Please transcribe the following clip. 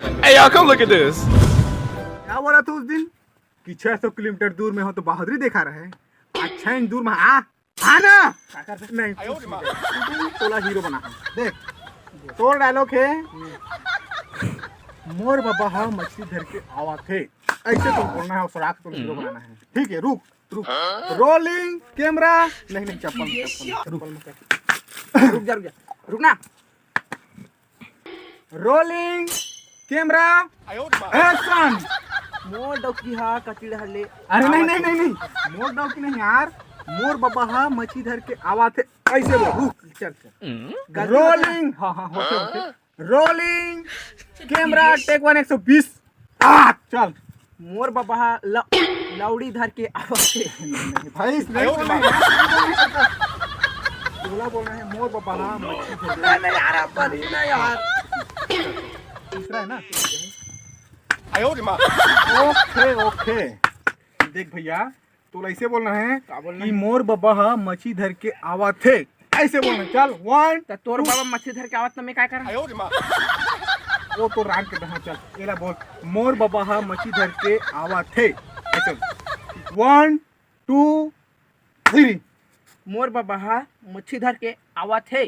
Hey, y'all, come look at this. क्या बोला तू उस दिन कि 600 किलोमीटर दूर में हो तो बहादुरी दिखा रहा है। आज 6 इंच दूर में आ ना नहीं तू तोला हीरो बना देख तो डायलॉग है मोर बाबा हा मछली धर के आवा थे ऐसे तुम बोलना है और सराख तुम हीरो बनाना है। ठीक है रुक रुक रोलिंग कैमरा नहीं नहीं चप्पल रुक रुक ना रोलिंग कैमरा एक्शन। मोर डौकी हा कचड़ी हल्ले अरे नहीं मोर डौकी नहीं यार मोर बाबा हा मछली धर के आवा थे ऐसे बोल रुक चल रोलिंग हाँ होते रोलिंग कैमरा टेक 1 120 चल मोर बाबा हा लौड़ी धर के आवाज़ भाई बोला बोलना है मोर बाबा हा मछली धर नहीं यार अपन नहीं यार तीसरा है ना ओके ओके देख भैया तो ऐसे बोलना है कि मोर बाबा हा मछली धर के आवा थे ऐसे बोलना चल 1 तोर बाबा मछली धर के आवत तो मैं क्या करा वो तो रान के दहा चल एला बोल मोर बाबा हा मछली धर के आवा थे ऐसे 1 2 3 मोर बाबा हा मछली धर के आवत है